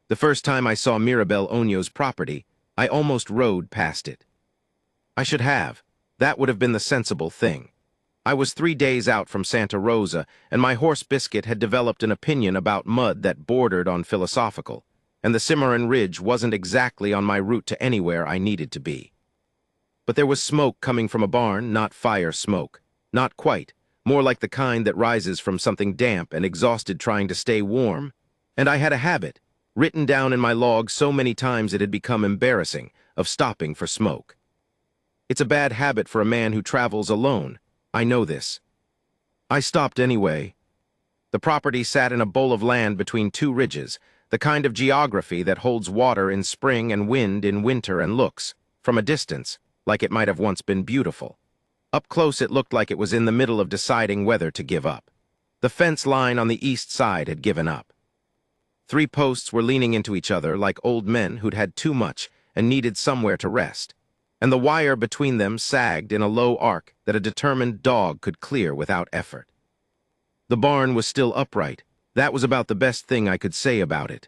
The first time I saw Mirabel Oño's property, I almost rode past it. I should have. That would have been the sensible thing. I was 3 days out from Santa Rosa, and my horse Biscuit had developed an opinion about mud that bordered on philosophical, and the Cimarron Ridge wasn't exactly on my route to anywhere I needed to be. But there was smoke coming from a barn, not fire smoke. Not quite, more like the kind that rises from something damp and exhausted trying to stay warm. And I had a habit, written down in my log so many times it had become embarrassing, of stopping for smoke. It's a bad habit for a man who travels alone. I know this. I stopped anyway. The property sat in a bowl of land between two ridges, the kind of geography that holds water in spring and wind in winter and looks, from a distance, like it might have once been beautiful. Up close it looked like it was in the middle of deciding whether to give up. The fence line on the east side had given up. 3 posts were leaning into each other like old men who'd had too much and needed somewhere to rest, and the wire between them sagged in a low arc that a determined dog could clear without effort. The barn was still upright. That was about the best thing I could say about it.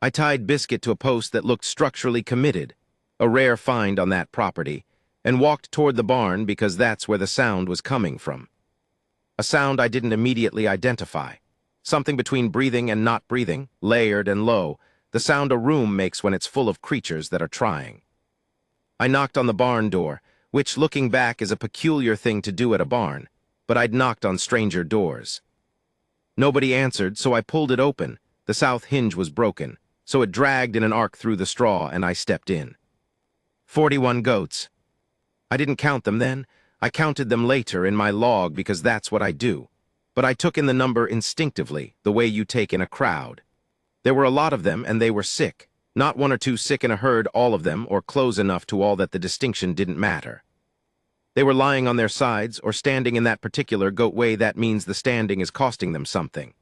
I tied Biscuit to a post that looked structurally committed, a rare find on that property, and walked toward the barn because that's where the sound was coming from. A sound I didn't immediately identify. Something between breathing and not breathing, layered and low, the sound a room makes when it's full of creatures that are trying. I knocked on the barn door, which, looking back, is a peculiar thing to do at a barn, but I'd knocked on stranger doors. Nobody answered, so I pulled it open. The south hinge was broken, so it dragged in an arc through the straw, and I stepped in. 41 goats. I didn't count them then. I counted them later in my log because that's what I do. But I took in the number instinctively, the way you take in a crowd. There were a lot of them, and they were sick. Not 1 or 2 sick in a herd, all of them, or close enough to all that the distinction didn't matter. They were lying on their sides, or standing in that particular goat way. That means the standing is costing them something.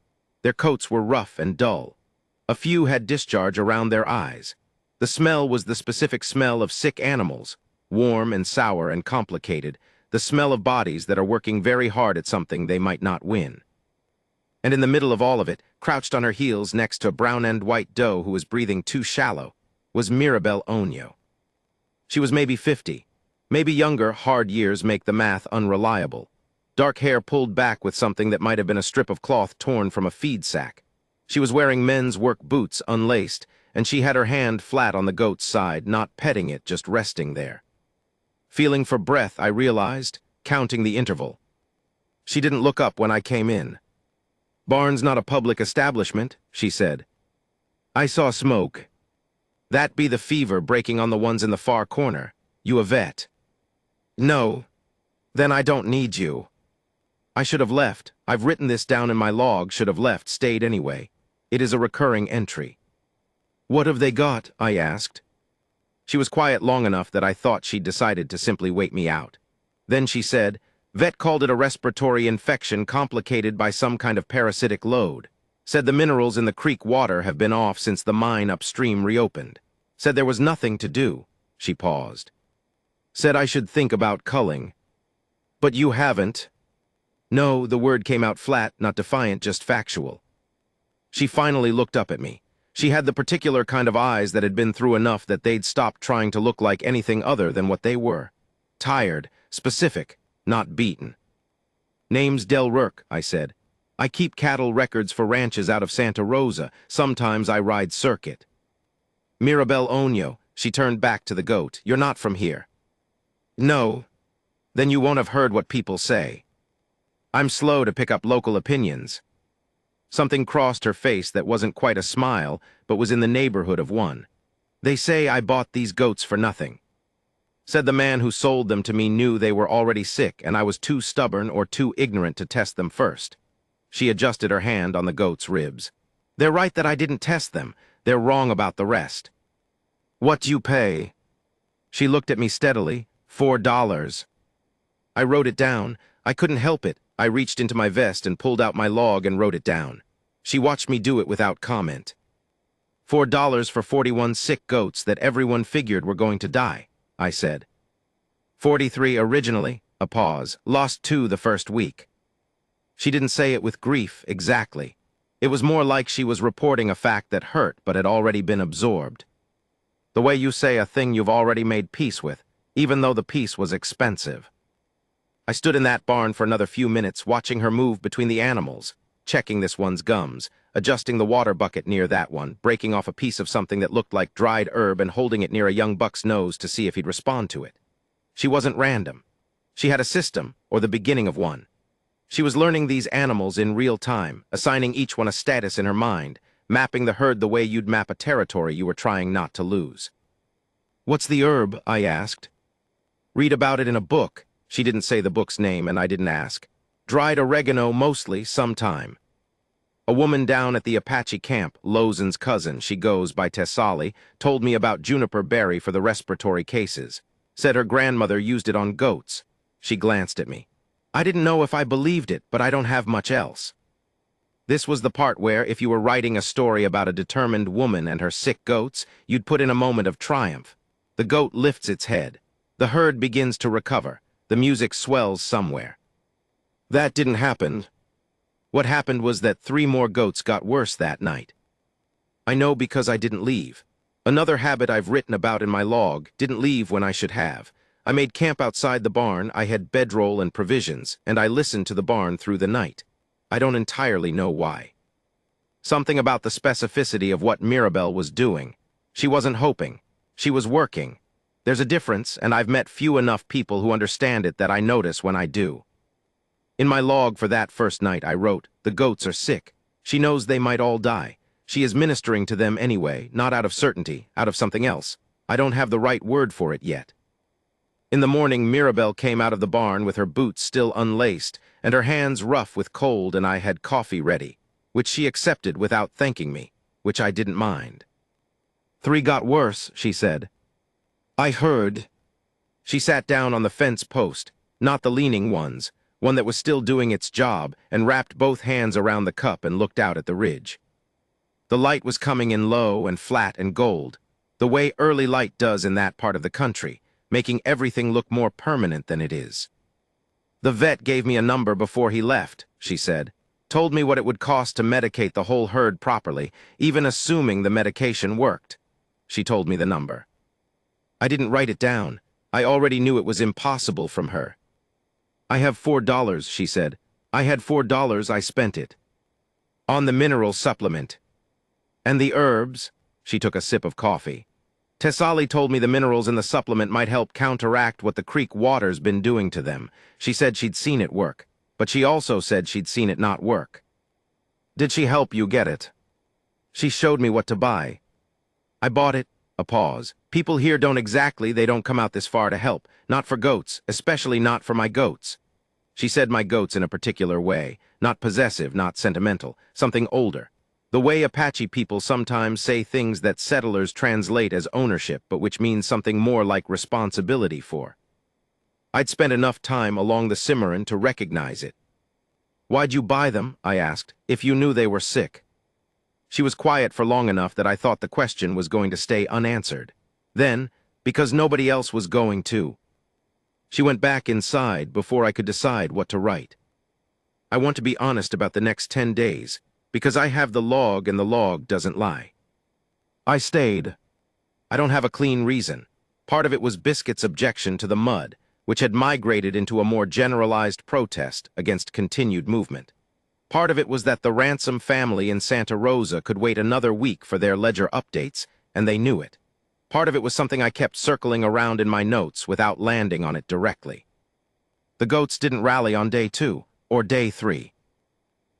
Their coats were rough and dull. A few had discharge around their eyes. The smell was the specific smell of sick animals, warm and sour and complicated, the smell of bodies that are working very hard at something they might not win. And in the middle of all of it, crouched on her heels next to a brown and white doe who was breathing too shallow, was Mirabel Oño. She was maybe 50. Maybe younger. Hard years make the math unreliable. Dark hair pulled back with something that might have been a strip of cloth torn from a feed sack. She was wearing men's work boots, unlaced, and she had her hand flat on the goat's side, not petting it, just resting there. Feeling for breath, I realized, counting the interval. She didn't look up when I came in. "Barn's not a public establishment," she said. "I saw smoke. That be the fever breaking on the ones in the far corner. You a vet?" "No. Then I don't need you." I should have left. I've written this down in my log. Should have left, stayed anyway. It is a recurring entry. "What have they got?" I asked. She was quiet long enough that I thought she'd decided to simply wait me out. Then she said, "Vet called it a respiratory infection complicated by some kind of parasitic load. Said the minerals in the creek water have been off since the mine upstream reopened. Said there was nothing to do." She paused. "Said I should think about culling." "But you haven't." "No," the word came out flat, not defiant, just factual. She finally looked up at me. She had the particular kind of eyes that had been through enough that they'd stopped trying to look like anything other than what they were. Tired, specific, not beaten. "Name's Del Rurk," I said. "I keep cattle records for ranches out of Santa Rosa. Sometimes I ride circuit." "Mirabel Oño," she turned back to the goat. "You're not from here." "No." "Then you won't have heard what people say." "I'm slow to pick up local opinions." Something crossed her face that wasn't quite a smile, but was in the neighborhood of one. "They say I bought these goats for nothing. Said the man who sold them to me knew they were already sick and I was too stubborn or too ignorant to test them first." She adjusted her hand on the goat's ribs. "They're right that I didn't test them. They're wrong about the rest." "What do you pay?" She looked at me steadily. $4. I wrote it down. I couldn't help it. I reached into my vest and pulled out my log and wrote it down. She watched me do it without comment. $4 for 41 sick goats that everyone figured were going to die, I said. 43 originally, a pause, lost 2 the first week. She didn't say it with grief, exactly. It was more like she was reporting a fact that hurt but had already been absorbed. The way you say a thing you've already made peace with, even though the peace was expensive. I stood in that barn for another few minutes, watching her move between the animals, checking this one's gums, adjusting the water bucket near that one, breaking off a piece of something that looked like dried herb and holding it near a young buck's nose to see if he'd respond to it. She wasn't random. She had a system, or the beginning of one. She was learning these animals in real time, assigning each one a status in her mind, mapping the herd the way you'd map a territory you were trying not to lose. "What's the herb?" I asked. "Read about it in a book." She didn't say the book's name, and I didn't ask. "Dried oregano, mostly, sometime." A woman down at the Apache camp, Lozen's cousin, she goes by Tessali, told me about juniper berry for the respiratory cases. Said her grandmother used it on goats. She glanced at me. I didn't know if I believed it, but I don't have much else. This was the part where, if you were writing a story about a determined woman and her sick goats, you'd put in a moment of triumph. The goat lifts its head. The herd begins to recover. The music swells somewhere. That didn't happen. What happened was that 3 more goats got worse that night. I know because I didn't leave. Another habit I've written about in my log, didn't leave when I should have. I made camp outside the barn, I had bedroll and provisions, and I listened to the barn through the night. I don't entirely know why. Something about the specificity of what Mirabelle was doing. She wasn't hoping. She was working. There's a difference, and I've met few enough people who understand it that I notice when I do. In my log for that first night I wrote, "The goats are sick. She knows they might all die. She is ministering to them anyway, not out of certainty, out of something else. I don't have the right word for it yet." In the morning, Mirabelle came out of the barn with her boots still unlaced and her hands rough with cold, and I had coffee ready, which she accepted without thanking me, which I didn't mind. "3 got worse," she said. "I heard." She sat down on the fence post, not the leaning ones, one that was still doing its job, and wrapped both hands around the cup and looked out at the ridge. The light was coming in low and flat and gold, the way early light does in that part of the country, making everything look more permanent than it is. "The vet gave me a number before he left," she said. "Told me what it would cost to medicate the whole herd properly, even assuming the medication worked." She told me the number. I didn't write it down. I already knew it was impossible from her. "I have $4, she said. "I had $4, I spent it. On the mineral supplement." "And the herbs?" She took a sip of coffee. "Tessali told me the minerals in the supplement might help counteract what the creek water's been doing to them. She said she'd seen it work, but she also said she'd seen it not work." "Did she help you get it?" "She showed me what to buy. I bought it." A pause. "People here they don't come out this far to help. Not for goats, especially not for my goats." She said my goats in a particular way. Not possessive, not sentimental. Something older. The way Apache people sometimes say things that settlers translate as ownership, but which means something more like responsibility for. I'd spent enough time along the Cimarron to recognize it. "Why'd you buy them?" I asked, "if you knew they were sick?" She was quiet for long enough that I thought the question was going to stay unanswered. Then, because nobody else was going to. She went back inside before I could decide what to write. "I want to be honest about the next 10 days, because I have the log and the log doesn't lie." I stayed. I don't have a clean reason. Part of it was Biscuit's objection to the mud, which had migrated into a more generalized protest against continued movement. Part of it was that the Ransom family in Santa Rosa could wait another week for their ledger updates, and they knew it. Part of it was something I kept circling around in my notes without landing on it directly. The goats didn't rally on day 2, or day 3.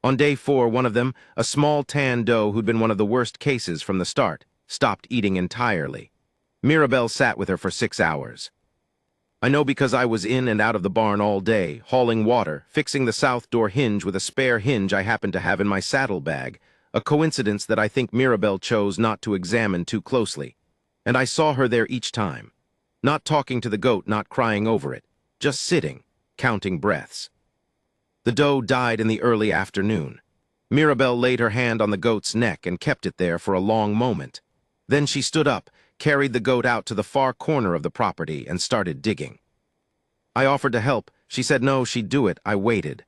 On day 4, one of them, a small tan doe who'd been one of the worst cases from the start, stopped eating entirely. Mirabelle sat with her for 6 hours. I know because I was in and out of the barn all day, hauling water, fixing the south door hinge with a spare hinge I happened to have in my saddlebag, a coincidence that I think Mirabelle chose not to examine too closely. And I saw her there each time. Not talking to the goat, not crying over it, just sitting, counting breaths. The doe died in the early afternoon. Mirabelle laid her hand on the goat's neck and kept it there for a long moment. Then she stood up, carried the goat out to the far corner of the property, and started digging. I offered to help. She said no, she'd do it. I waited.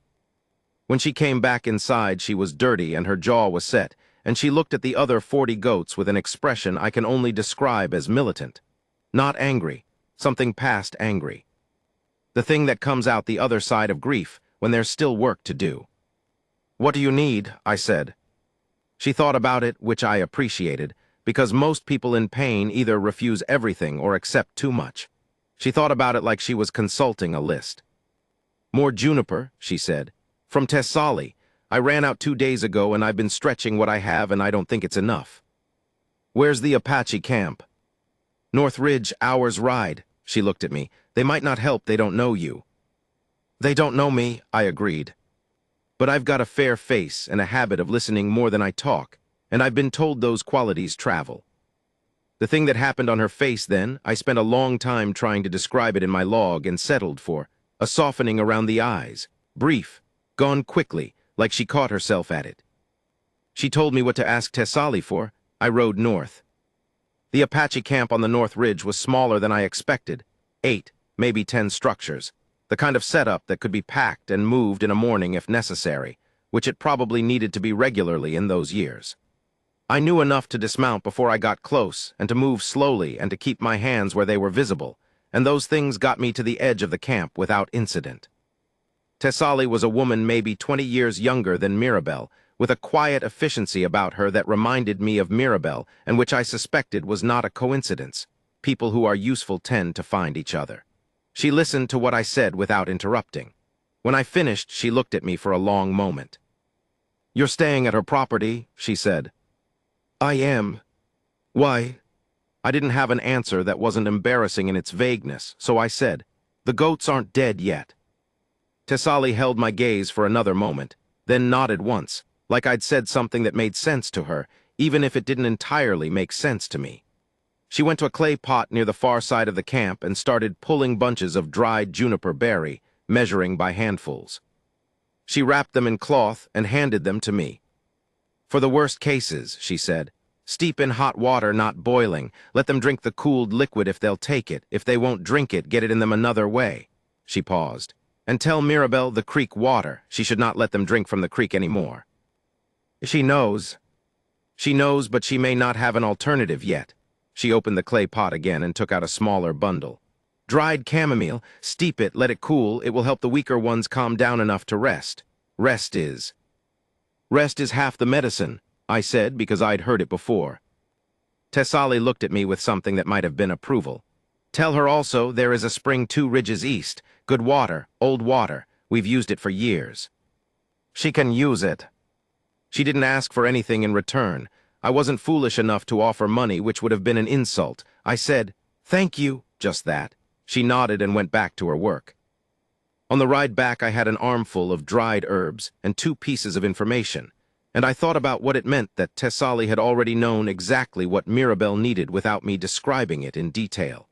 When she came back inside, she was dirty and her jaw was set, and she looked at the other 40 goats with an expression I can only describe as militant. Not angry, something past angry. The thing that comes out the other side of grief when there's still work to do. "What do you need?" I said. She thought about it, which I appreciated, because most people in pain either refuse everything or accept too much. She thought about it like she was consulting a list. "More juniper," she said. "From Tessali. I ran out 2 days ago and I've been stretching what I have and I don't think it's enough." "Where's the Apache camp?" "North Ridge, hour's ride." She looked at me. "They might not help, they don't know you." "They don't know me," I agreed. "But I've got a fair face and a habit of listening more than I talk, and I've been told those qualities travel." The thing that happened on her face then, I spent a long time trying to describe it in my log and settled for a softening around the eyes, brief, gone quickly, like she caught herself at it. She told me what to ask Tessali for. I rode north. The Apache camp on the North Ridge was smaller than I expected. 8, maybe 10 structures. The kind of setup that could be packed and moved in a morning if necessary, which it probably needed to be regularly in those years. I knew enough to dismount before I got close and to move slowly and to keep my hands where they were visible, and those things got me to the edge of the camp without incident. Tessali was a woman maybe 20 years younger than Mirabelle, with a quiet efficiency about her that reminded me of Mirabelle and which I suspected was not a coincidence. People who are useful tend to find each other. She listened to what I said without interrupting. When I finished, she looked at me for a long moment. "You're staying at her property," she said. "I am. Why?" I didn't have an answer that wasn't embarrassing in its vagueness, so I said, "The goats aren't dead yet." Tessali held my gaze for another moment, then nodded once, like I'd said something that made sense to her, even if it didn't entirely make sense to me. She went to a clay pot near the far side of the camp and started pulling bunches of dried juniper berry, measuring by handfuls. She wrapped them in cloth and handed them to me. "For the worst cases," she said, "steep in hot water, not boiling. Let them drink the cooled liquid if they'll take it. If they won't drink it, get it in them another way." She paused. "And tell Mirabelle the creek water. She should not let them drink from the creek anymore." She knows. She knows, but she may not have an alternative yet." She opened the clay pot again and took out a smaller bundle. "Dried chamomile. Steep it, let it cool. It will help the weaker ones calm down enough to rest. Rest is half the medicine," I said because I'd heard it before. Tessali looked at me with something that might have been approval. "Tell her also there is a spring 2 ridges east. Good water, old water. We've used it for years." "She can use it." She didn't ask for anything in return. I wasn't foolish enough to offer money, which would have been an insult. I said, "Thank you," just that. She nodded and went back to her work. On the ride back, I had an armful of dried herbs and 2 pieces of information, and I thought about what it meant that Tessali had already known exactly what Mirabelle needed without me describing it in detail.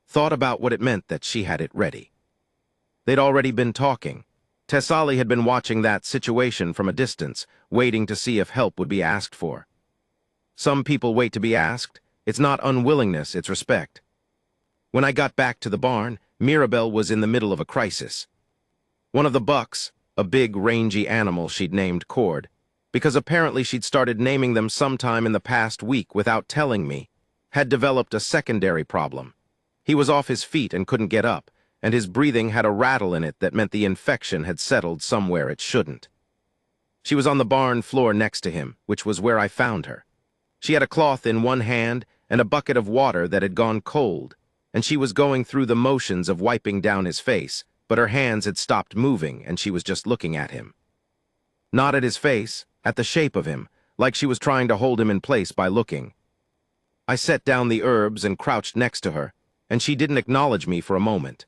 Thought about what it meant that she had it ready. They'd already been talking. Tessali had been watching that situation from a distance, waiting to see if help would be asked for. Some people wait to be asked. It's not unwillingness, it's respect. When I got back to the barn, Mirabelle was in the middle of a crisis. One of the bucks, a big, rangy animal she'd named Cord, because apparently she'd started naming them sometime in the past week without telling me, had developed a secondary problem. He was off his feet and couldn't get up, and his breathing had a rattle in it that meant the infection had settled somewhere it shouldn't. She was on the barn floor next to him, which was where I found her. She had a cloth in one hand and a bucket of water that had gone cold, and she was going through the motions of wiping down his face, but her hands had stopped moving and she was just looking at him. Not at his face, at the shape of him, like she was trying to hold him in place by looking. I set down the herbs and crouched next to her, and she didn't acknowledge me for a moment.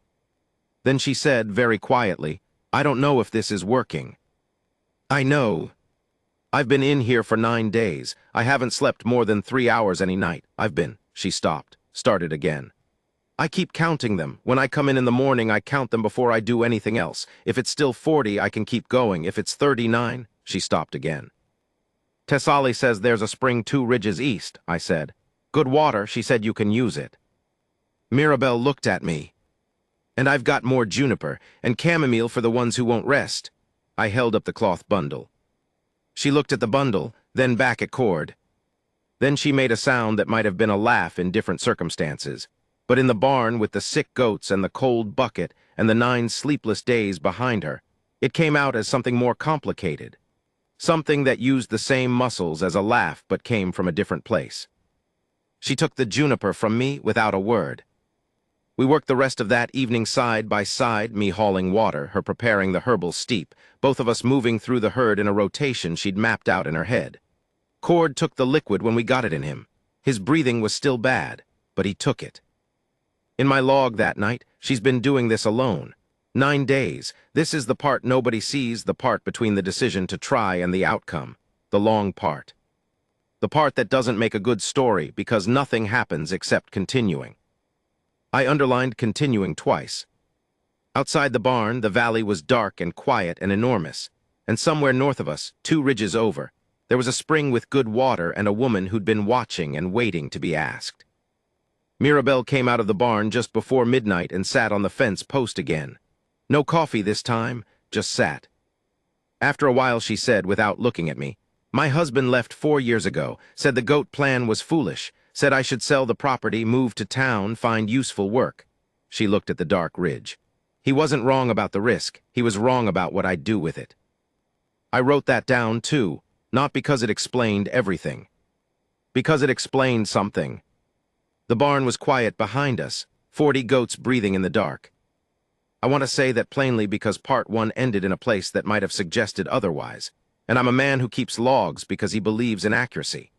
Then she said, very quietly, "I don't know if this is working." "I know. I've been in here for 9 days. I haven't slept more than 3 hours any night. She stopped, started again. "I keep counting them. When I come in the morning, I count them before I do anything else. If it's still 40, I can keep going. If it's 39, she stopped again. "Tessali says there's a spring 2 ridges east," I said. "Good water, she said you can use it." Mirabelle looked at me. "And I've got more juniper, and chamomile for the ones who won't rest." I held up the cloth bundle. She looked at the bundle, then back at Cord. Then she made a sound that might have been a laugh in different circumstances. But in the barn with the sick goats and the cold bucket and the 9 sleepless days behind her, it came out as something more complicated. Something that used the same muscles as a laugh but came from a different place. She took the juniper from me without a word. We worked the rest of that evening side by side, me hauling water, her preparing the herbal steep, both of us moving through the herd in a rotation she'd mapped out in her head. Cord took the liquid when we got it in him. His breathing was still bad, but he took it. In my log that night, she's been doing this alone. 9 days. This is the part nobody sees, the part between the decision to try and the outcome. The long part. The part that doesn't make a good story because nothing happens except continuing. I underlined continuing twice. Outside the barn, the valley was dark and quiet and enormous, and somewhere north of us, 2 ridges over, there was a spring with good water and a woman who'd been watching and waiting to be asked. Mirabelle came out of the barn just before midnight and sat on the fence post again. No coffee this time, just sat. After a while she said, without looking at me, "My husband left 4 years ago, said the goat plan was foolish, said I should sell the property, move to town, find useful work." She looked at the dark ridge. "He wasn't wrong about the risk, he was wrong about what I'd do with it." I wrote that down too, not because it explained everything. Because it explained something. The barn was quiet behind us, 40 goats breathing in the dark. I want to say that plainly because part 1 ended in a place that might have suggested otherwise, and I'm a man who keeps logs because he believes in accuracy.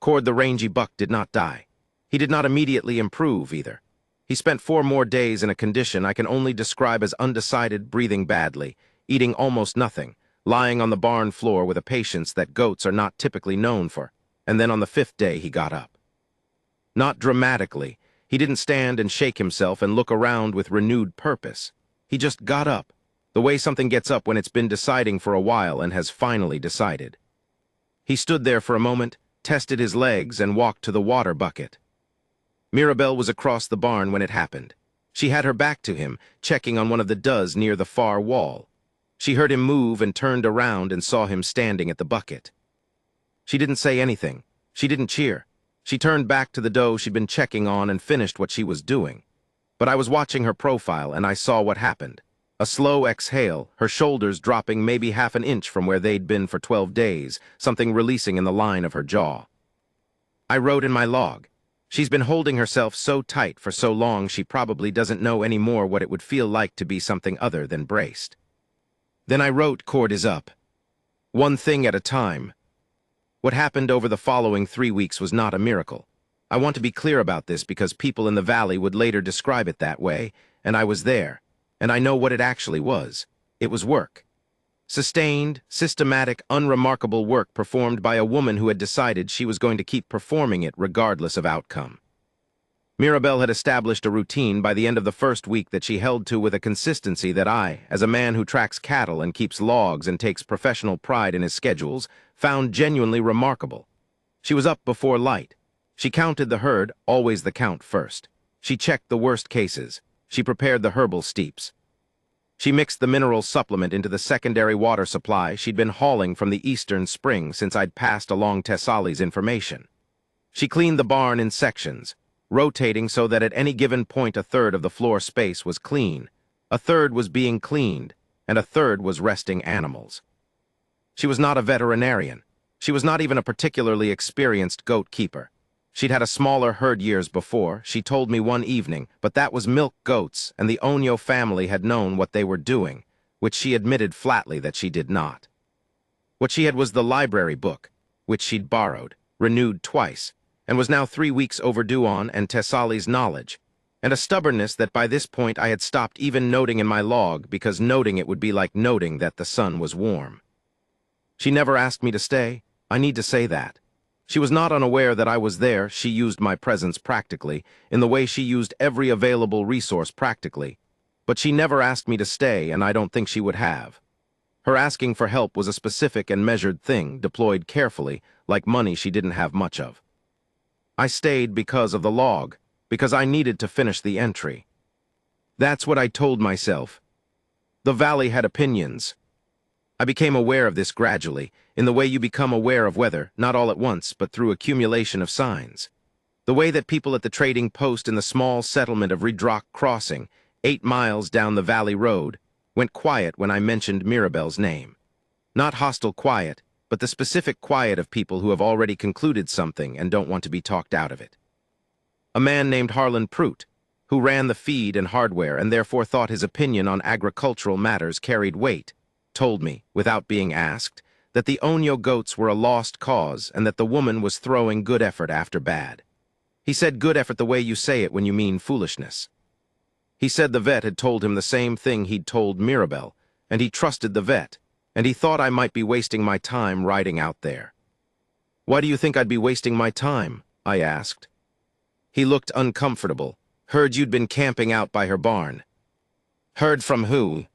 Cord the rangy buck did not die. He did not immediately improve either. He spent 4 more days in a condition I can only describe as undecided, breathing badly, eating almost nothing, lying on the barn floor with a patience that goats are not typically known for, and then on the 5th day he got up. Not dramatically. He didn't stand and shake himself and look around with renewed purpose. He just got up, the way something gets up when it's been deciding for a while and has finally decided. He stood there for a moment, tested his legs, and walked to the water bucket. Mirabelle was across the barn when it happened. She had her back to him, checking on one of the does near the far wall. She heard him move and turned around and saw him standing at the bucket. She didn't say anything. She didn't cheer. She turned back to the doe she'd been checking on and finished what she was doing. But I was watching her profile and I saw what happened. A slow exhale, her shoulders dropping maybe half an inch from where they'd been for 12 days, something releasing in the line of her jaw. I wrote in my log, "She's been holding herself so tight for so long she probably doesn't know anymore what it would feel like to be something other than braced." Then I wrote, "Cord is up. One thing at a time." What happened over the following 3 weeks was not a miracle. I want to be clear about this because people in the valley would later describe it that way, and I was there, and I know what it actually was. It was work. Sustained, systematic, unremarkable work performed by a woman who had decided she was going to keep performing it regardless of outcome. Mirabelle had established a routine by the end of the 1st week that she held to with a consistency that I, as a man who tracks cattle and keeps logs and takes professional pride in his schedules, found genuinely remarkable. She was up before light. She counted the herd, always the count first. She checked the worst cases. She prepared the herbal steeps. She mixed the mineral supplement into the secondary water supply she'd been hauling from the eastern spring since I'd passed along Tessali's information. She cleaned the barn in sections, rotating so that at any given point 1/3 of the floor space was clean, 1/3 was being cleaned, and 1/3 was resting animals. She was not a veterinarian. She was not even a particularly experienced goat keeper. She'd had a smaller herd years before, she told me one evening, but that was milk goats, and the Onyo family had known what they were doing, which she admitted flatly that she did not. What she had was the library book, which she'd borrowed, renewed twice, and was now 3 weeks overdue on, and Tessali's knowledge, and a stubbornness that by this point I had stopped even noting in my log because noting it would be like noting that the sun was warm. She never asked me to stay. I need to say that. She was not unaware that I was there. She used my presence practically, in the way she used every available resource practically. But she never asked me to stay, and I don't think she would have. Her asking for help was a specific and measured thing, deployed carefully, like money she didn't have much of. I stayed because of the log, because I needed to finish the entry. That's what I told myself. The valley had opinions. I became aware of this gradually, in the way you become aware of weather, not all at once, but through accumulation of signs. The way that people at the trading post in the small settlement of Redrock Crossing, 8 miles down the valley road, went quiet when I mentioned Mirabel's name. Not hostile quiet, but the specific quiet of people who have already concluded something and don't want to be talked out of it. A man named Harlan Prout, who ran the feed and hardware and therefore thought his opinion on agricultural matters carried weight, told me, without being asked, that the Onyo goats were a lost cause and that the woman was throwing good effort after bad. He said good effort the way you say it when you mean foolishness. He said the vet had told him the same thing he'd told Mirabel, and he trusted the vet, and he thought I might be wasting my time riding out there. "Why do you think I'd be wasting my time?" I asked. He looked uncomfortable. "Heard you'd been camping out by her barn." "Heard from who?"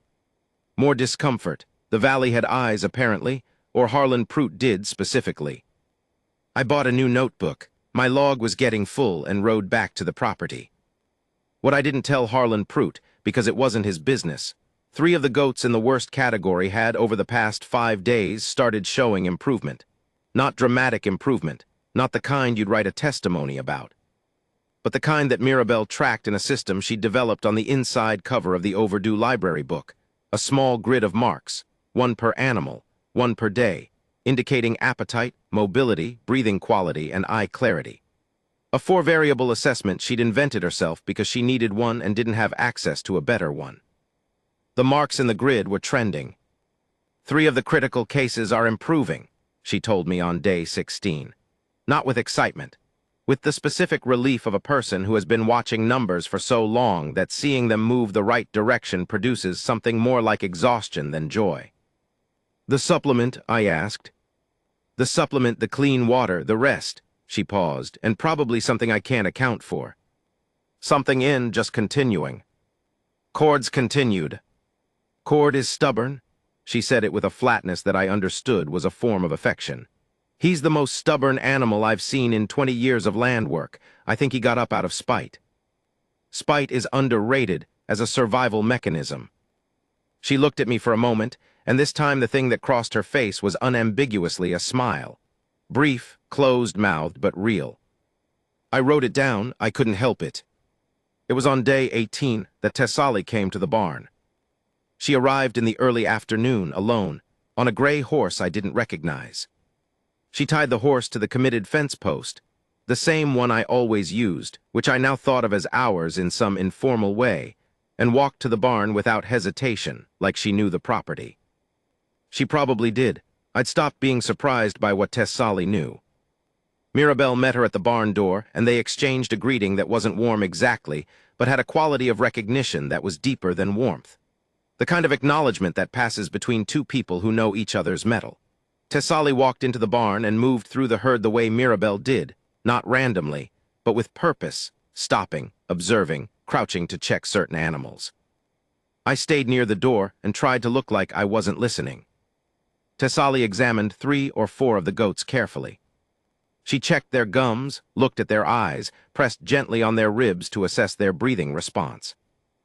More discomfort. The valley had eyes, apparently, or Harlan Prout did specifically. "I bought a new notebook. My log was getting full and rode back to the property." What I didn't tell Harlan Prout, because it wasn't his business, 3 of the goats in the worst category had, over the past 5 days, started showing improvement. Not dramatic improvement, not the kind you'd write a testimony about, but the kind that Mirabel tracked in a system she'd developed on the inside cover of the overdue library book. A small grid of marks, 1 per animal, 1 per day, indicating appetite, mobility, breathing quality, and eye clarity. A 4-variable assessment she'd invented herself because she needed one and didn't have access to a better one. The marks in the grid were trending. 3 of the critical cases are improving, she told me on day 16. Not with excitement, with the specific relief of a person who has been watching numbers for so long that seeing them move the right direction produces something more like exhaustion than joy. "The supplement?" I asked. "The supplement, the clean water, the rest," she paused, "and probably something I can't account for." "Something in, just continuing." Cord's continued. "Cord is stubborn?" She said it with a flatness that I understood was a form of affection. "He's the most stubborn animal I've seen in 20 years of land work. I think he got up out of spite." Spite is underrated as a survival mechanism. She looked at me for a moment, and this time the thing that crossed her face was unambiguously a smile. Brief, closed-mouthed, but real. I wrote it down. I couldn't help it. It was on day 18 that Tessali came to the barn. She arrived in the early afternoon, alone, on a gray horse I didn't recognize. She tied the horse to the committed fence post, the same one I always used, which I now thought of as ours in some informal way, and walked to the barn without hesitation, like she knew the property. She probably did. I'd stopped being surprised by what Tessali knew. Mirabel met her at the barn door, and they exchanged a greeting that wasn't warm exactly, but had a quality of recognition that was deeper than warmth. The kind of acknowledgement that passes between 2 people who know each other's mettle. Tessali walked into the barn and moved through the herd the way Mirabel did, not randomly, but with purpose, stopping, observing, crouching to check certain animals. I stayed near the door and tried to look like I wasn't listening. Tessali examined 3 or 4 of the goats carefully. She checked their gums, looked at their eyes, pressed gently on their ribs to assess their breathing response.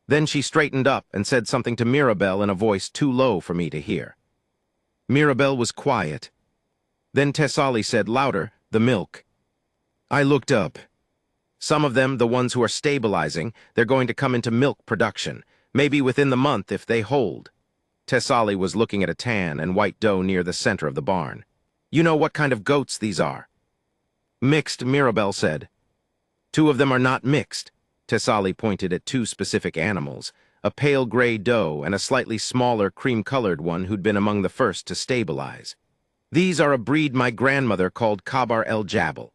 Then she straightened up and said something to Mirabel in a voice too low for me to hear. Mirabel was quiet. Then Tessali said louder, "The milk." I looked up. Some of them, the ones who are stabilizing, they're going to come into milk production, maybe within the month if they hold. Tessali was looking at a tan and white doe near the center of the barn. "You know what kind of goats these are?" "Mixed," Mirabel said. "2 of them are not mixed." Tessali pointed at 2 specific animals, a pale gray doe and a slightly smaller cream-colored one who'd been among the first to stabilize. "These are a breed my grandmother called Kabar el Jabal.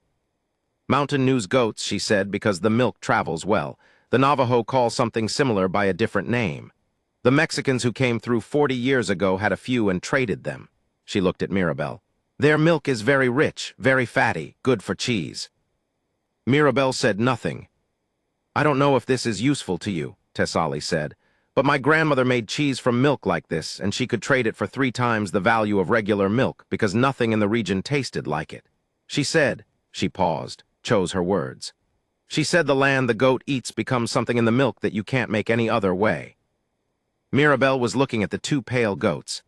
Mountain News goats," she said, because the milk travels well. The Navajo call something similar by a different name. The Mexicans who came through 40 years ago had a few and traded them. She looked at Mirabel. "Their milk is very rich, very fatty, good for cheese." Mirabel said nothing. "I don't know if this is useful to you," Tessali said, "but my grandmother made cheese from milk like this, and she could trade it for 3 times the value of regular milk because nothing in the region tasted like it. She said," she paused, chose her words. "She said the land the goat eats becomes something in the milk that you can't make any other way." Mirabel was looking at the 2 pale goats.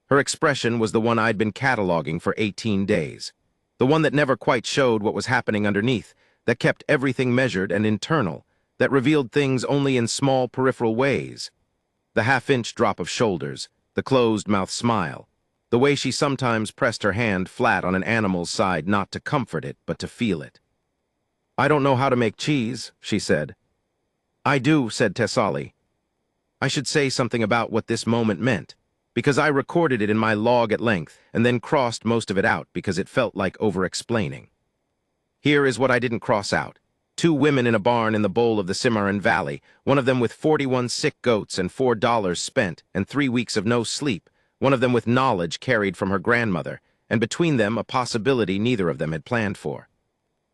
Her expression was the one I'd been cataloging for 18 days. The one that never quite showed what was happening underneath, that kept everything measured and internal, that revealed things only in small peripheral ways. The half-inch drop of shoulders, the closed-mouth smile, the way she sometimes pressed her hand flat on an animal's side not to comfort it, but to feel it. "I don't know how to make cheese," she said. "I do," said Thessaly. I should say something about what this moment meant, because I recorded it in my log at length and then crossed most of it out because it felt like over-explaining. Here is what I didn't cross out. 2 women in a barn in the bowl of the Cimarron Valley, one of them with 41 sick goats and $4 spent and 3 weeks of no sleep, one of them with knowledge carried from her grandmother, and between them a possibility neither of them had planned for.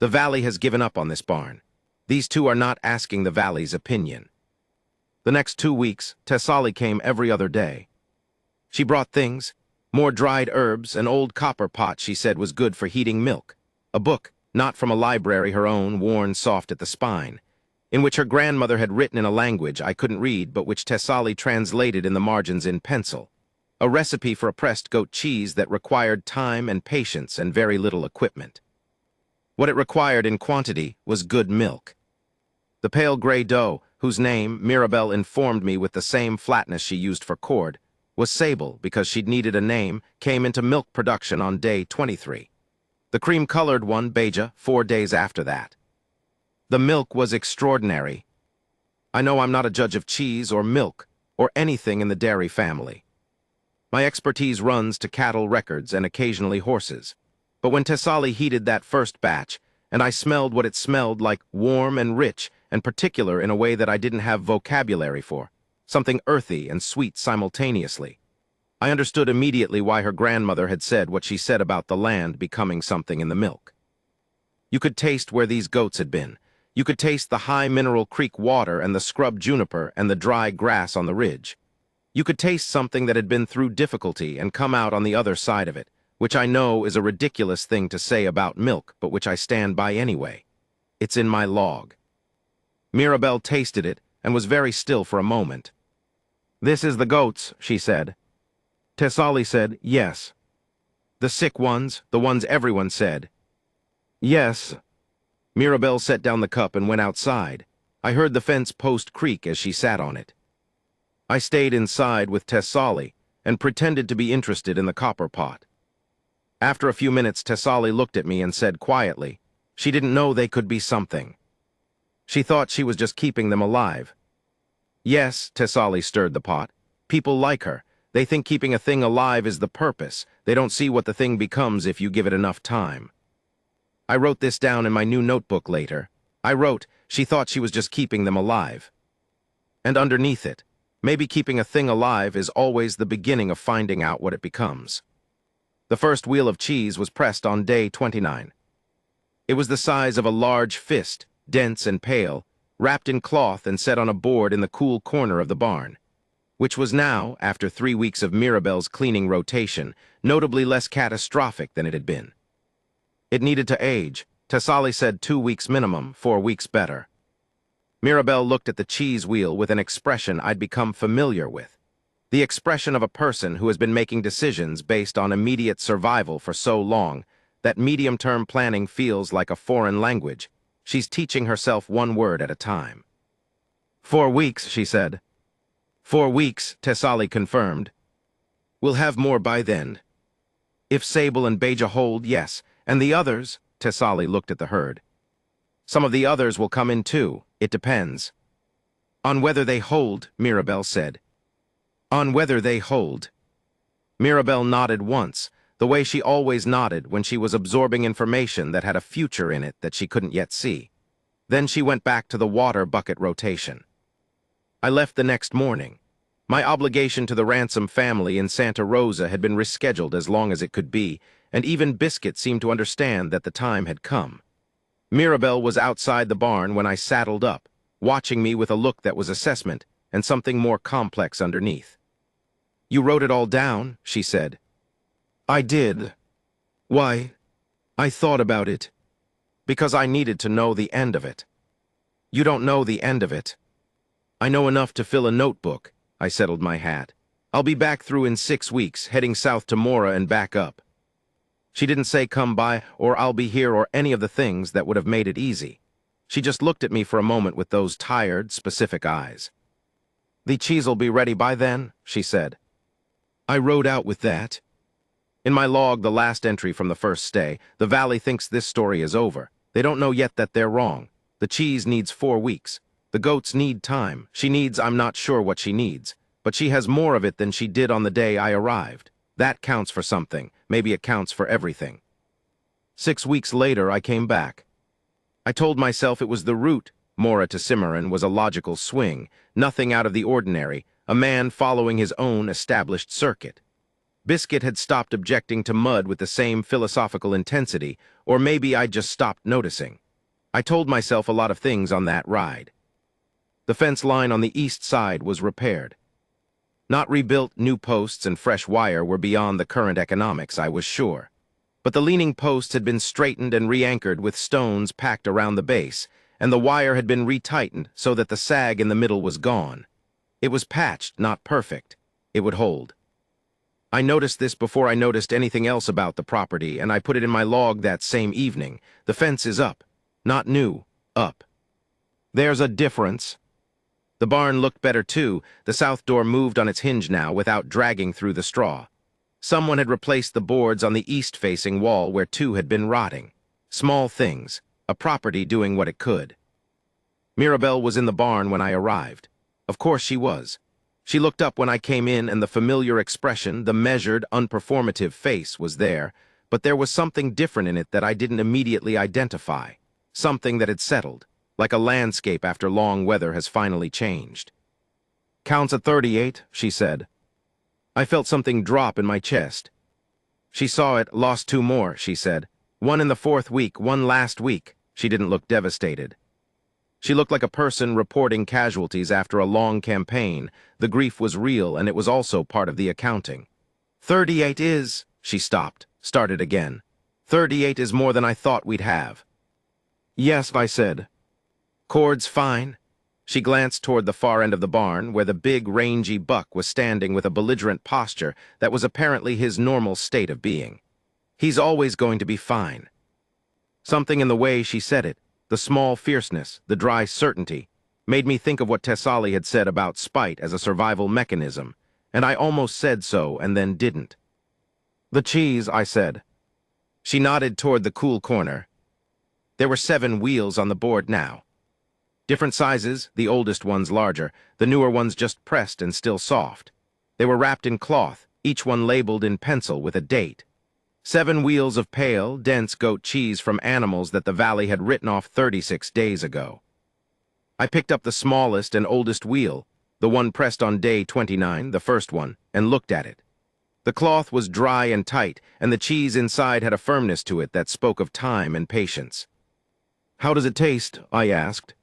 The valley has given up on this barn. These two are not asking the valley's opinion. The next 2 weeks, Thessaly came every other day. She brought things, more dried herbs, an old copper pot she said was good for heating milk, a book, not from a library her own, worn soft at the spine, in which her grandmother had written in a language I couldn't read but which Thessaly translated in the margins in pencil, a recipe for a pressed goat cheese that required time and patience and very little equipment. What it required in quantity was good milk. The pale gray dough, whose name, Mirabelle informed me with the same flatness she used for cord, was Sable because she'd needed a name, came into milk production on day 23. The cream-colored one, Beja, 4 days after that. The milk was extraordinary. I know I'm not a judge of cheese or milk or anything in the dairy family. My expertise runs to cattle records and occasionally horses. But when Thessaly heated that first batch, and I smelled what it smelled like, warm and rich and particular in a way that I didn't have vocabulary for, something earthy and sweet simultaneously, I understood immediately why her grandmother had said what she said about the land becoming something in the milk. You could taste where these goats had been. You could taste the high mineral creek water and the scrub juniper and the dry grass on the ridge. You could taste something that had been through difficulty and come out on the other side of it, which I know is a ridiculous thing to say about milk, but which I stand by anyway. It's in my log. Mirabelle tasted it and was very still for a moment. "This is the goats," she said. Thessaly said, "Yes." "The sick ones, the ones everyone said." "Yes." Mirabelle set down the cup and went outside. I heard the fence post creak as she sat on it. I stayed inside with Thessaly and pretended to be interested in the copper pot. After a few minutes, Thessaly looked at me and said quietly, she didn't know they could be something. She thought she was just keeping them alive. "Yes," Thessaly stirred the pot. "People like her. They think keeping a thing alive is the purpose. They don't see what the thing becomes if you give it enough time." I wrote this down in my new notebook later. I wrote, she thought she was just keeping them alive. And underneath it, maybe keeping a thing alive is always the beginning of finding out what it becomes. The first wheel of cheese was pressed on day 29. It was the size of a large fist, dense and pale, wrapped in cloth and set on a board in the cool corner of the barn, which was now, after 3 weeks of Mirabelle's cleaning rotation, notably less catastrophic than it had been. It needed to age. Thessaly said 2 weeks minimum, 4 weeks better. Mirabelle looked at the cheese wheel with an expression I'd become familiar with. The expression of a person who has been making decisions based on immediate survival for so long that medium-term planning feels like a foreign language. She's teaching herself one word at a time. 4 weeks, she said. 4 weeks, Thessaly confirmed. We'll have more by then. If Sable and Beja hold, yes. And the others, Thessaly looked at the herd. Some of the others will come in too. It depends. On whether they hold, Mirabelle said. On whether they hold. Mirabelle nodded once, the way she always nodded when she was absorbing information that had a future in it that she couldn't yet see. Then she went back to the water bucket rotation. I left the next morning. My obligation to the Ransom family in Santa Rosa had been rescheduled as long as it could be, and even Biscuit seemed to understand that the time had come. Mirabelle was outside the barn when I saddled up, watching me with a look that was assessment and something more complex underneath. "You wrote it all down," she said. "I did. Why? I thought about it. Because I needed to know the end of it." "You don't know the end of it." "I know enough to fill a notebook." I settled my hat. I'll be back through in 6 weeks, heading south to Mora and back up. She didn't say come by or I'll be here or any of the things that would have made it easy. She just looked at me for a moment with those tired, specific eyes. The cheese'll be ready by then, she said. I rode out with that. In my log, the last entry from the first stay, the valley thinks this story is over. They don't know yet that they're wrong. The cheese needs 4 weeks. The goats need time. She needs, I'm not sure what she needs, but she has more of it than she did on the day I arrived. That counts for something. Maybe it counts for everything. 6 weeks later, I came back. I told myself it was the route. Mora to Cimarron was a logical swing, nothing out of the ordinary, a man following his own established circuit. Biscuit had stopped objecting to mud with the same philosophical intensity, or maybe I'd just stopped noticing. I told myself a lot of things on that ride. The fence line on the east side was repaired. Not rebuilt, new posts and fresh wire were beyond the current economics, I was sure. But the leaning posts had been straightened and re-anchored with stones packed around the base, and the wire had been retightened so that the sag in the middle was gone. It was patched, not perfect. It would hold. I noticed this before I noticed anything else about the property, and I put it in my log that same evening. The fence is up. Not new, up. There's a difference. The barn looked better too. The south door moved on its hinge now without dragging through the straw. Someone had replaced the boards on the east-facing wall where 2 had been rotting. Small things, a property doing what it could. Mirabelle was in the barn when I arrived. Of course she was. She looked up when I came in and the familiar expression, the measured, unperformative face was there, but there was something different in it that I didn't immediately identify. Something that had settled, like a landscape after long weather has finally changed. Counts at 38, she said. I felt something drop in my chest. She saw it, lost 2 more, she said. 1 in the 4th week, 1 last week. She didn't look devastated. She looked like a person reporting casualties after a long campaign. The grief was real, and it was also part of the accounting. 38 is, she stopped, started again. 38 is more than I thought we'd have. Yes, I said. Cord's fine. She glanced toward the far end of the barn, where the big, rangy buck was standing with a belligerent posture that was apparently his normal state of being. He's always going to be fine. Something in the way she said it, the small fierceness, the dry certainty, made me think of what Tessali had said about spite as a survival mechanism, and I almost said so and then didn't. The cheese, I said. She nodded toward the cool corner. There were 7 wheels on the board now. Different sizes, the oldest ones larger, the newer ones just pressed and still soft. They were wrapped in cloth, each one labeled in pencil with a date. 7 wheels of pale, dense goat cheese from animals that the valley had written off 36 days ago. I picked up the smallest and oldest wheel, the one pressed on day 29, the first one, and looked at it. The cloth was dry and tight, and the cheese inside had a firmness to it that spoke of time and patience. How does it taste? I asked.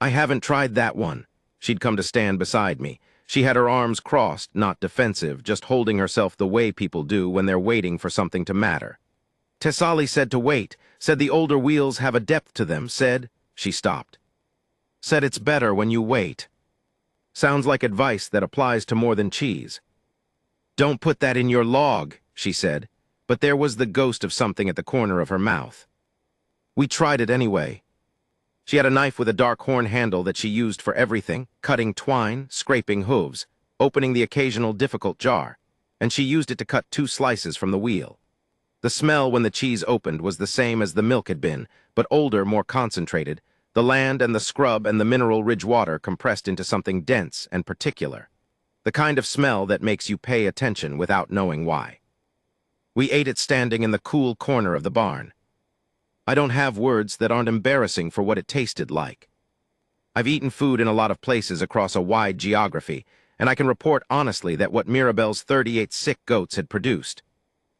I haven't tried that one. She'd come to stand beside me. She had her arms crossed, not defensive, just holding herself the way people do when they're waiting for something to matter. Tessali said to wait, said the older wheels have a depth to them, said, she stopped. Said it's better when you wait. Sounds like advice that applies to more than cheese. Don't put that in your log, she said, but there was the ghost of something at the corner of her mouth. We tried it anyway. She had a knife with a dark horn handle that she used for everything, cutting twine, scraping hooves, opening the occasional difficult jar, and she used it to cut 2 slices from the wheel. The smell when the cheese opened was the same as the milk had been, but older, more concentrated, the land and the scrub and the mineral-rich water compressed into something dense and particular, the kind of smell that makes you pay attention without knowing why. We ate it standing in the cool corner of the barn. I don't have words that aren't embarrassing for what it tasted like. I've eaten food in a lot of places across a wide geography, and I can report honestly that what Mirabelle's 38 sick goats had produced,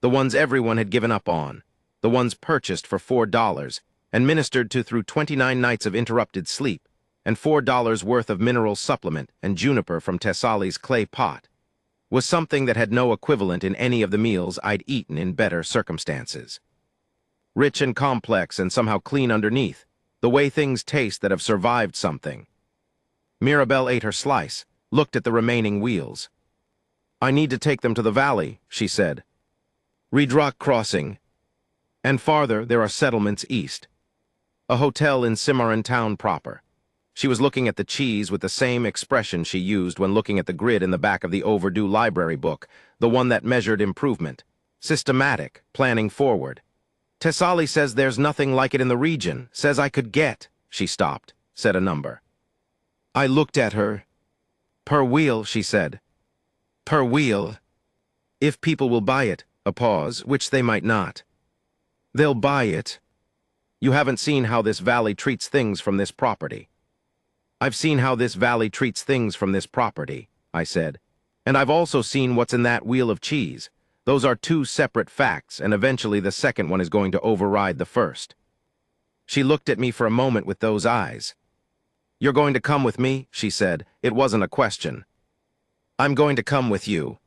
the ones everyone had given up on, the ones purchased for $4 and ministered to through 29 nights of interrupted sleep, and $4 worth of mineral supplement and juniper from Tessali's clay pot, was something that had no equivalent in any of the meals I'd eaten in better circumstances. Rich and complex and somehow clean underneath, the way things taste that have survived something. Mirabelle ate her slice, looked at the remaining wheels. I need to take them to the valley, she said. Reedrock Crossing. And farther, there are settlements east. A hotel in Cimarron town proper. She was looking at the cheese with the same expression she used when looking at the grid in the back of the overdue library book, the one that measured improvement. Systematic, planning forward. Tessali says there's nothing like it in the region, says I could get. She stopped, said a number. I looked at her. Per wheel, she said. Per wheel. If people will buy it, a pause, which they might not. They'll buy it. You haven't seen how this valley treats things from this property. I've seen how this valley treats things from this property, I said. And I've also seen what's in that wheel of cheese. Those are two separate facts, and eventually the second one is going to override the first. She looked at me for a moment with those eyes. You're going to come with me, she said. It wasn't a question. I'm going to come with you.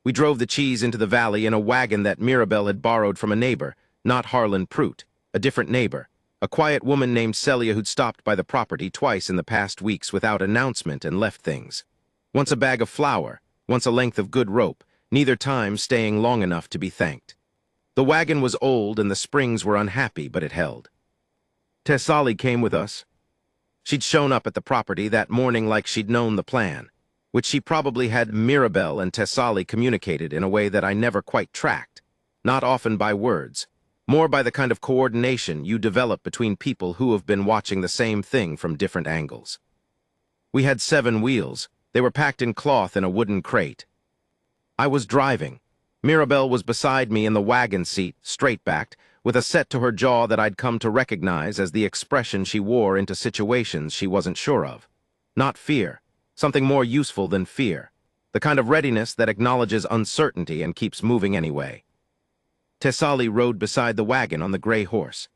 We drove the cheese into the valley in a wagon that Mirabel had borrowed from a neighbor, not Harlan Prout, a different neighbor, a quiet woman named Celia who'd stopped by the property twice in the past weeks without announcement and left things. Once a bag of flour, once a length of good rope, neither time staying long enough to be thanked. The wagon was old and the springs were unhappy, but it held. Tessali came with us. She'd shown up at the property that morning like she'd known the plan, which she probably had Mirabel and Tessali communicated in a way that I never quite tracked, not often by words, more by the kind of coordination you develop between people who have been watching the same thing from different angles. We had 7 wheels. They were packed in cloth in a wooden crate. I was driving. Mirabel was beside me in the wagon seat, straight-backed, with a set to her jaw that I'd come to recognize as the expression she wore into situations she wasn't sure of. Not fear. Something more useful than fear. The kind of readiness that acknowledges uncertainty and keeps moving anyway. Tessali rode beside the wagon on the gray horse.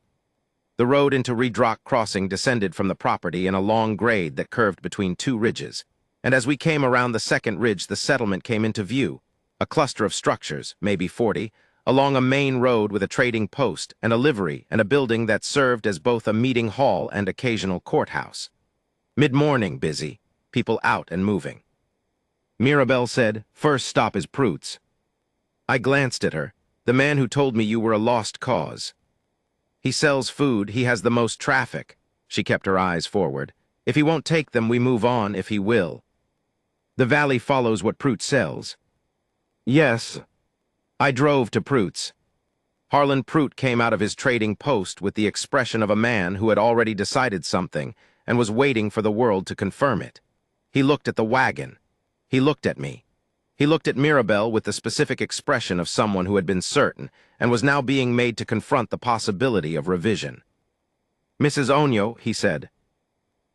The road into Reedrock Crossing descended from the property in a long grade that curved between 2 ridges, and as we came around the second ridge the settlement came into view, a cluster of structures, maybe 40, along a main road with a trading post and a livery and a building that served as both a meeting hall and occasional courthouse. Mid-morning busy, people out and moving. Mirabel said, "First stop is Prout's." I glanced at her. The man who told me you were a lost cause. He sells food, he has the most traffic. She kept her eyes forward. If he won't take them, we move on if he will. The valley follows what Prout sells. Yes. I drove to Prout's. Harlan Prout came out of his trading post with the expression of a man who had already decided something and was waiting for the world to confirm it. He looked at the wagon. He looked at me. He looked at Mirabel with the specific expression of someone who had been certain and was now being made to confront the possibility of revision. "Mrs. Onyo," he said.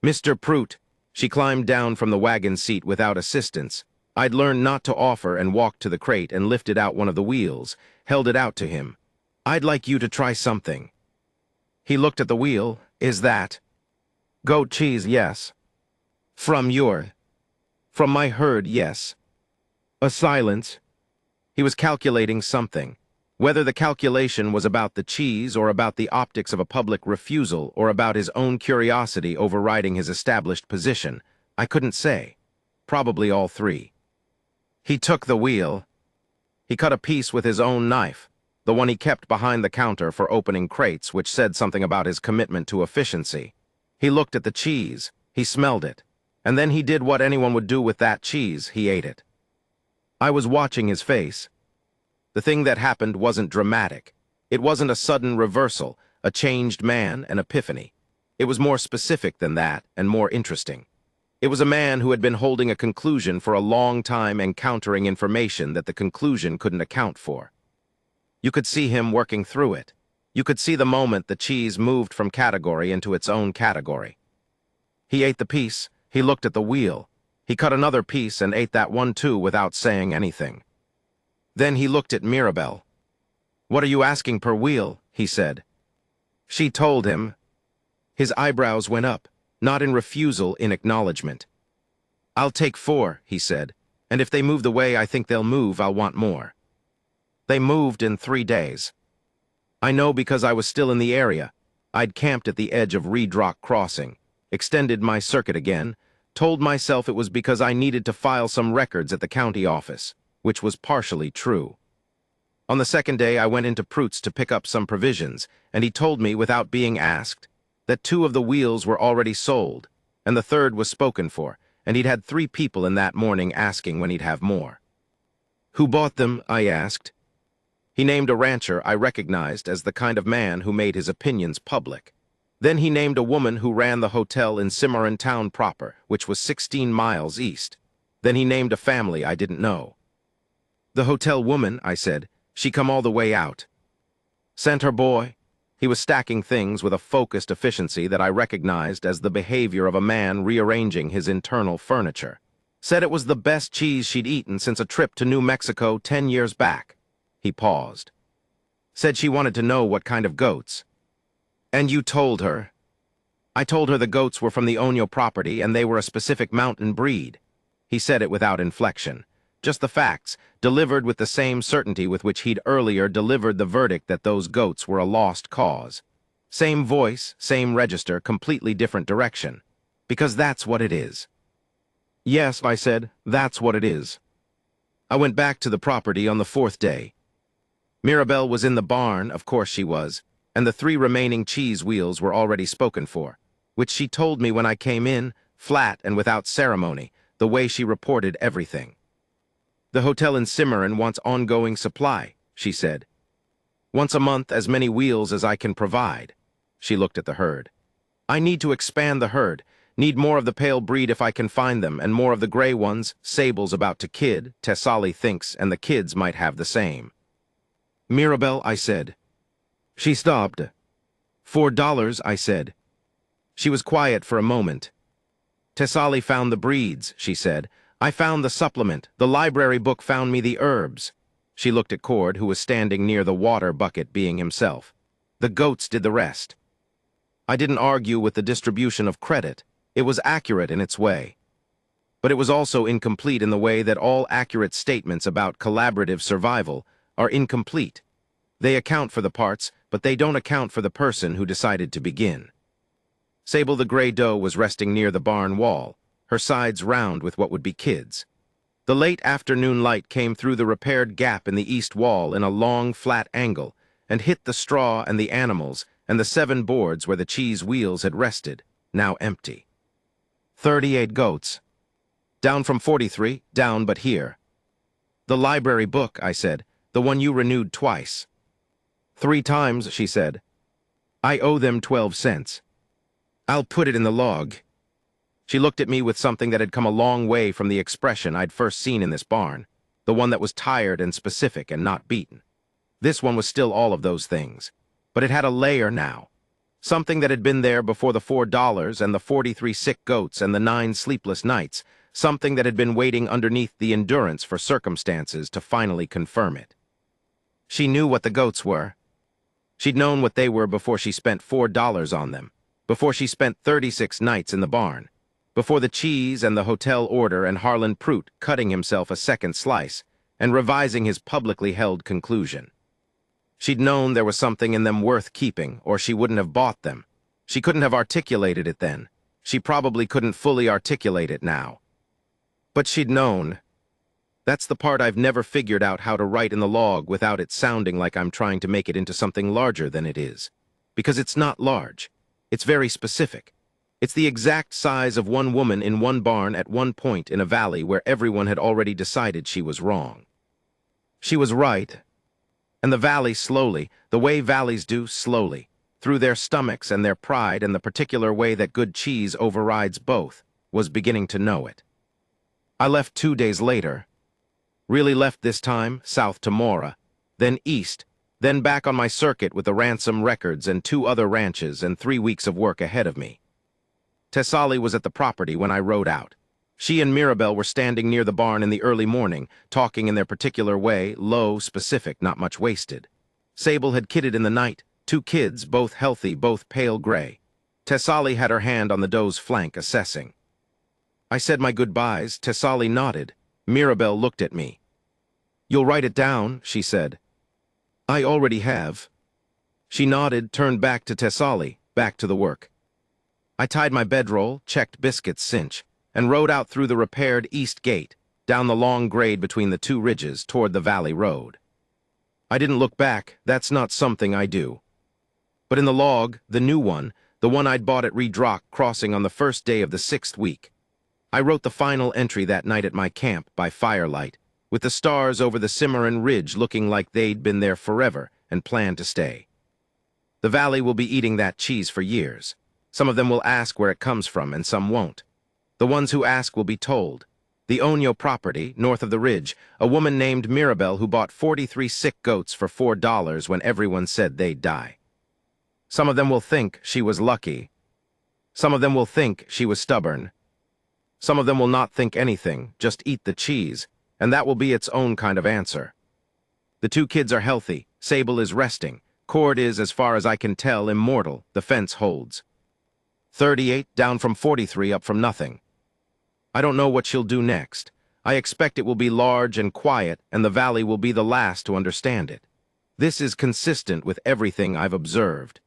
"Mr. Prout." She climbed down from the wagon seat without assistance. I'd learned not to offer and walked to the crate and lifted out one of the wheels, held it out to him. "I'd like you to try something." He looked at the wheel. "Is that?" "Goat cheese, yes." "From my herd, yes." A silence. He was calculating something. Whether the calculation was about the cheese or about the optics of a public refusal or about his own curiosity overriding his established position, I couldn't say. Probably all 3. He took the wheel. He cut a piece with his own knife, the one he kept behind the counter for opening crates, which said something about his commitment to efficiency. He looked at the cheese. He smelled it. And then he did what anyone would do with that cheese. He ate it. I was watching his face. The thing that happened wasn't dramatic. It wasn't a sudden reversal, a changed man, an epiphany. It was more specific than that, and more interesting. It was a man who had been holding a conclusion for a long time, encountering information that the conclusion couldn't account for. You could see him working through it. You could see the moment the cheese moved from category into its own category. He ate the piece. He looked at the wheel. He cut another piece and ate that one too without saying anything. Then he looked at Mirabel. "What are you asking per wheel?" he said. She told him. His eyebrows went up, not in refusal, in acknowledgement. "I'll take 4, he said, "and if they move the way I think they'll move, I'll want more." They moved in 3 days. I know because I was still in the area. I'd camped at the edge of Reedrock Crossing, extended my circuit again, told myself it was because I needed to file some records at the county office, which was partially true. On the second day, I went into Prutt's to pick up some provisions, and he told me, without being asked, that 2 of the wheels were already sold, and the third was spoken for, and he'd had 3 people in that morning asking when he'd have more. Who bought them? I asked. He named a rancher I recognized as the kind of man who made his opinions public. Then he named a woman who ran the hotel in Cimarron town proper, which was 16 miles east. Then he named a family I didn't know. The hotel woman, I said, she come all the way out. Sent her boy. He was stacking things with a focused efficiency that I recognized as the behavior of a man rearranging his internal furniture. Said it was the best cheese she'd eaten since a trip to New Mexico 10 years back. He paused. Said she wanted to know what kind of goats. And you told her? I told her the goats were from the Onyo property and they were a specific mountain breed. He said it without inflection. Just the facts, delivered with the same certainty with which he'd earlier delivered the verdict that those goats were a lost cause. Same voice, same register, completely different direction. Because that's what it is. Yes, I said, that's what it is. I went back to the property on the 4th day. Mirabelle was in the barn, of course she was, and the 3 remaining cheese wheels were already spoken for, which she told me when I came in, flat and without ceremony, the way she reported everything. The hotel in Cimarron wants ongoing supply, she said. Once a month, as many wheels as I can provide. She looked at the herd. I need to expand the herd, need more of the pale breed if I can find them, and more of the gray ones. Sable's about to kid, Tessali thinks, and the kids might have the same. Mirabelle, I said. She stopped. $4, I said. She was quiet for a moment. Tessali found the breeds, she said. I found the supplement. The library book found me the herbs. She looked at Cord, who was standing near the water bucket being himself. The goats did the rest. I didn't argue with the distribution of credit. It was accurate in its way. But it was also incomplete in the way that all accurate statements about collaborative survival are incomplete. They account for the parts, but they don't account for the person who decided to begin. Sable the gray doe was resting near the barn wall, her sides round with what would be kids. The late afternoon light came through the repaired gap in the east wall in a long, flat angle and hit the straw and the animals and the 7 boards where the cheese wheels had rested, now empty. 38 goats. Down from 43, down but here. The library book, I said, the one you renewed twice. 3 times, she said. I owe them 12 cents. I'll put it in the log. She looked at me with something that had come a long way from the expression I'd first seen in this barn, the one that was tired and specific and not beaten. This one was still all of those things, but it had a layer now. Something that had been there before the $4 and the 43 sick goats and the 9 sleepless nights, something that had been waiting underneath the endurance for circumstances to finally confirm it. She knew what the goats were. She'd known what they were before she spent $4 on them, before she spent 36 nights in the barn, before the cheese and the hotel order and Harlan Prutt cutting himself a second slice and revising his publicly held conclusion. She'd known there was something in them worth keeping, or she wouldn't have bought them. She couldn't have articulated it then. She probably couldn't fully articulate it now. But she'd known. That's the part I've never figured out how to write in the log without it sounding like I'm trying to make it into something larger than it is. Because it's not large. It's very specific. It's the exact size of one woman in one barn at one point in a valley where everyone had already decided she was wrong. She was right. And the valley slowly, the way valleys do slowly, through their stomachs and their pride and the particular way that good cheese overrides both, was beginning to know it. I left 2 days later. Really left this time, south to Mora, then east, then back on my circuit with the ransom records and 2 other ranches and 3 weeks of work ahead of me. Tessali was at the property when I rode out. She and Mirabelle were standing near the barn in the early morning, talking in their particular way, low, specific, not much wasted. Sable had kidded in the night, 2 kids, both healthy, both pale gray. Tessali had her hand on the doe's flank, assessing. I said my goodbyes. Tessali nodded. Mirabelle looked at me. You'll write it down, she said. I already have. She nodded, turned back to Tessali, back to the work. I tied my bedroll, checked Biscuit's cinch, and rode out through the repaired East Gate, down the long grade between the two ridges toward the Valley Road. I didn't look back, that's not something I do. But in the log, the new one, the one I'd bought at Redrock Crossing on the first day of the 6th week, I wrote the final entry that night at my camp by firelight, with the stars over the Cimarron Ridge looking like they'd been there forever and planned to stay. The valley will be eating that cheese for years. Some of them will ask where it comes from, and some won't. The ones who ask will be told. The Onyo property, north of the ridge, a woman named Mirabelle who bought 43 sick goats for $4 when everyone said they'd die. Some of them will think she was lucky. Some of them will think she was stubborn. Some of them will not think anything, just eat the cheese, and that will be its own kind of answer. The two kids are healthy, Sable is resting, Cord is, as far as I can tell, immortal, the fence holds. 38 down from 43 up from nothing. I don't know what she'll do next. I expect it will be large and quiet, and the valley will be the last to understand it. This is consistent with everything I've observed.